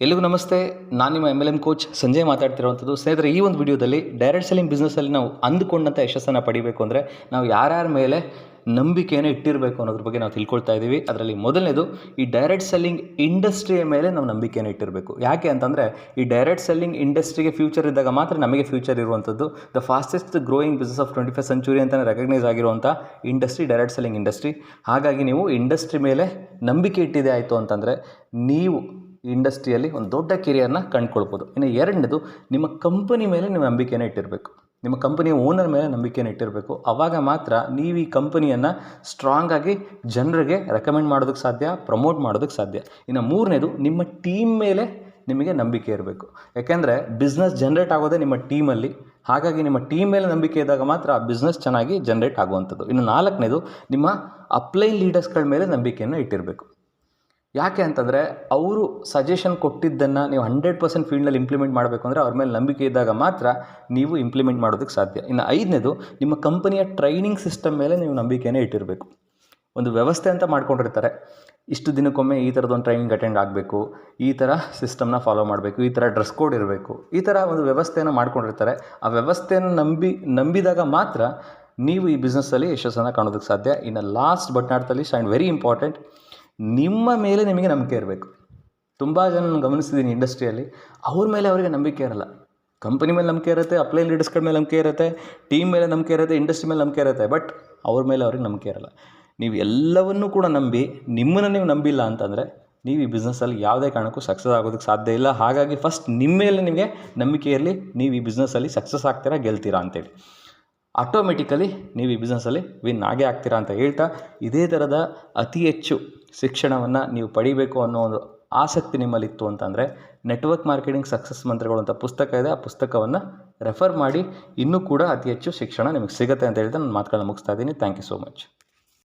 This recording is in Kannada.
ಎಲ್ಲರಿಗೂ ನಮಸ್ತೆ. ನಾನು ನಿಮ್ಮ MLM ಕೋಚ್ ಸಂಜಯ್ ಮಾತಾಡ್ತಿರುವಂಥದ್ದು. ಸ್ನೇಹಿತರೆ, ಈ ಒಂದು ವಿಡಿಯೋದಲ್ಲಿ ಡೈರೆಕ್ಟ್ ಸೆಲ್ಲಿಂಗ್ ಬಿಸ್ನೆಸ್ಸಲ್ಲಿ ನಾವು ಅಂದುಕೊಂಡಂಥ ಯಶಸ್ಸನ್ನು ಪಡಿಬೇಕು ಅಂದರೆ ನಾವು ಯಾರ್ಯಾರ ಮೇಲೆ ನಂಬಿಕೆಯನ್ನು ಇಟ್ಟಿರಬೇಕು ಅನ್ನೋದ್ರ ಬಗ್ಗೆ ನಾವು ತಿಳ್ಕೊಳ್ತಾ ಇದ್ದೀವಿ. ಅದರಲ್ಲಿ ಮೊದಲನೇದು, ಈ ಡೈರೆಕ್ಟ್ ಸೆಲ್ಲಿಂಗ್ ಇಂಡಸ್ಟ್ರಿಯ ಮೇಲೆ ನಾವು ನಂಬಿಕೆಯನ್ನು ಇಟ್ಟಿರಬೇಕು. ಯಾಕೆ ಅಂತಂದರೆ, ಈ ಡೈರೆಕ್ಟ್ ಸೆಲ್ಲಿಂಗ್ ಇಂಡಸ್ಟ್ರಿಗೆ ಫ್ಯೂಚರ್ ಇದ್ದಾಗ ಮಾತ್ರ ನಮಗೆ ಫ್ಯೂಚರ್ ಇರುವಂಥದ್ದು. The fastest growing business of 21st century ಅಂತಲೇ ರೆಕಗ್ನೈಸ್ ಆಗಿರುವಂಥ ಇಂಡಸ್ಟ್ರಿ ಡೈರೆಕ್ಟ್ ಸೆಲ್ಲಿಂಗ್ ಇಂಡಸ್ಟ್ರಿ. ಹಾಗಾಗಿ ನೀವು ಇಂಡಸ್ಟ್ರಿ ಮೇಲೆ ನಂಬಿಕೆ ಇಟ್ಟಿದೆ ಆಯಿತು ಅಂತಂದರೆ ನೀವು ಇಂಡಸ್ಟ್ರಿಯಲ್ಲಿ ಒಂದು ದೊಡ್ಡ ಕೆರಿಯರ್ನ ಕಂಡುಕೊಳ್ಬೋದು. ಇನ್ನು ಎರಡನೇದು, ನಿಮ್ಮ ಕಂಪನಿ ಮೇಲೆ ನೀವು ನಂಬಿಕೆಯನ್ನು ಇಟ್ಟಿರಬೇಕು. ನಿಮ್ಮ ಕಂಪನಿಯ ಓನರ್ ಮೇಲೆ ನಂಬಿಕೆಯನ್ನು ಇಟ್ಟಿರಬೇಕು. ಆವಾಗ ಮಾತ್ರ ನೀವು ಈ ಕಂಪನಿಯನ್ನು ಸ್ಟ್ರಾಂಗಾಗಿ ಜನರಿಗೆ ರೆಕಮೆಂಡ್ ಮಾಡೋದಕ್ಕೆ ಸಾಧ್ಯ, ಪ್ರಮೋಟ್ ಮಾಡೋದಕ್ಕೆ ಸಾಧ್ಯ. ಇನ್ನು ಮೂರನೇದು, ನಿಮ್ಮ ಟೀಮ್ ಮೇಲೆ ನಿಮಗೆ ನಂಬಿಕೆ ಇರಬೇಕು. ಯಾಕೆಂದರೆ ಬಿಸ್ನೆಸ್ ಜನ್ರೇಟ್ ಆಗೋದೇ ನಿಮ್ಮ ಟೀಮಲ್ಲಿ. ಹಾಗಾಗಿ ನಿಮ್ಮ ಟೀಮ್ ಮೇಲೆ ನಂಬಿಕೆ ಇದ್ದಾಗ ಮಾತ್ರ ಆ ಬಿಸ್ನೆಸ್ ಚೆನ್ನಾಗಿ ಜನ್ರೇಟ್ ಆಗುವಂಥದ್ದು. ಇನ್ನು ನಾಲ್ಕನೇದು, ನಿಮ್ಮ ಅಪ್ಲೈನ್ ಲೀಡರ್ಸ್ಗಳ ಮೇಲೆ ನಂಬಿಕೆಯನ್ನು ಇಟ್ಟಿರಬೇಕು. ಯಾಕೆ ಅಂತಂದರೆ, ಅವರು ಸಜೆಷನ್ ಕೊಟ್ಟಿದ್ದನ್ನು ನೀವು 100% ಫೀಲ್ಡಲ್ಲಿ ಇಂಪ್ಲಿಮೆಂಟ್ ಮಾಡಬೇಕು ಅಂದರೆ ಅವ್ರ ಮೇಲೆ ನಂಬಿಕೆ ಇದ್ದಾಗ ಮಾತ್ರ ನೀವು ಇಂಪ್ಲಿಮೆಂಟ್ ಮಾಡೋದಕ್ಕೆ ಸಾಧ್ಯ. ಇನ್ನು ಐದನೇದು, ನಿಮ್ಮ ಕಂಪನಿಯ ಟ್ರೈನಿಂಗ್ ಸಿಸ್ಟಮ್ ಮೇಲೆ ನೀವು ನಂಬಿಕೆಯನ್ನು ಇಟ್ಟಿರಬೇಕು. ಒಂದು ವ್ಯವಸ್ಥೆ ಅಂತ ಮಾಡ್ಕೊಂಡಿರ್ತಾರೆ. ಇಷ್ಟು ದಿನಕ್ಕೊಮ್ಮೆ ಈ ಥರದೊಂದು ಟ್ರೈನಿಂಗ್ ಅಟೆಂಡ್ ಆಗಬೇಕು, ಈ ಥರ ಸಿಸ್ಟಮ್ನ ಫಾಲೋ ಮಾಡಬೇಕು, ಈ ಥರ ಡ್ರೆಸ್ ಕೋಡ್ ಇರಬೇಕು, ಈ ಥರ ಒಂದು ವ್ಯವಸ್ಥೆಯನ್ನು ಮಾಡ್ಕೊಂಡಿರ್ತಾರೆ. ಆ ವ್ಯವಸ್ಥೆಯನ್ನು ನಂಬಿದಾಗ ಮಾತ್ರ ನೀವು ಈ ಬಿಸ್ನೆಸ್ಸಲ್ಲಿ ಯಶಸ್ಸನ್ನು ಕಾಣೋದಕ್ಕೆ ಸಾಧ್ಯ. ಇನ್ನು last but not the least and very important, ನಿಮ್ಮ ಮೇಲೆ ನಿಮಗೆ ನಂಬಿಕೆ ಇರಬೇಕು. ತುಂಬ ಜನ ಗಮನಿಸಿದ್ದೀನಿ ಇಂಡಸ್ಟ್ರಿಯಲ್ಲಿ, ಅವ್ರ ಮೇಲೆ ಅವರಿಗೆ ನಂಬಿಕೆ ಇರಲ್ಲ. ಕಂಪನಿ ಮೇಲೆ ನಂಬಿಕೆ ಇರುತ್ತೆ, ಅಪ್ಲೈ ಲೀಡರ್ಸ್ಗಳ ಮೇಲೆ ನಂಬಿಕೆ ಇರುತ್ತೆ, ಟೀಮ್ ಮೇಲೆ ನಂಬಿಕೆ ಇರುತ್ತೆ, ಇಂಡಸ್ಟ್ರಿ ಮೇಲೆ ನಂಬಿಕೆ ಇರುತ್ತೆ, ಬಟ್ ಅವ್ರ ಮೇಲೆ ಅವ್ರಿಗೆ ನಂಬಿಕೆ ಇರಲ್ಲ. ನೀವು ಎಲ್ಲವನ್ನೂ ಕೂಡ ನಂಬಿ ನಿಮ್ಮನ್ನು ನೀವು ನಂಬಿಲ್ಲ ಅಂತಂದರೆ ನೀವು ಈ ಬಿಸ್ನೆಸ್ಸಲ್ಲಿ ಯಾವುದೇ ಕಾರಣಕ್ಕೂ ಸಕ್ಸಸ್ ಆಗೋದಕ್ಕೆ ಸಾಧ್ಯ ಇಲ್ಲ. ಹಾಗಾಗಿ ಫಸ್ಟ್ ನಿಮ್ಮ ಮೇಲೆ ನಿಮಗೆ ನಂಬಿಕೆ ಇರಲಿ, ನೀವು ಈ ಬಿಸ್ನೆಸ್ಸಲ್ಲಿ ಸಕ್ಸಸ್ ಆಗ್ತೀರಾ, ಗೆಲ್ತೀರಾ ಅಂತೇಳಿ. ಆಟೋಮೆಟಿಕಲಿ ನೀವು ಈ ಬಿಸ್ನೆಸ್ಸಲ್ಲಿ ವಿನ್ ಆಗೇ ಆಗ್ತೀರಾ ಅಂತ ಹೇಳ್ತಾ, ಇದೇ ಥರದ ಅತಿ ಹೆಚ್ಚು ಶಿಕ್ಷಣವನ್ನು ನೀವು ಪಡಿಬೇಕು ಅನ್ನೋ ಒಂದು ಆಸಕ್ತಿ ನಿಮ್ಮಲ್ಲಿತ್ತು ಅಂತಂದರೆ, ನೆಟ್ವರ್ಕ್ ಮಾರ್ಕೆಟಿಂಗ್ ಸಕ್ಸಸ್ ಮಂತ್ರಗಳು ಅಂತ ಪುಸ್ತಕ ಇದೆ. ಆ ಪುಸ್ತಕವನ್ನು ರೆಫರ್ ಮಾಡಿ, ಇನ್ನೂ ಕೂಡ ಅತಿ ಹೆಚ್ಚು ಶಿಕ್ಷಣ ನಿಮಗೆ ಸಿಗುತ್ತೆ ಅಂತ ಹೇಳ್ತಾ ನನ್ನ ಮಾತುಗಳನ್ನ ಮುಗಿಸ್ತಾ ಇದ್ದೀನಿ. Thank you so much.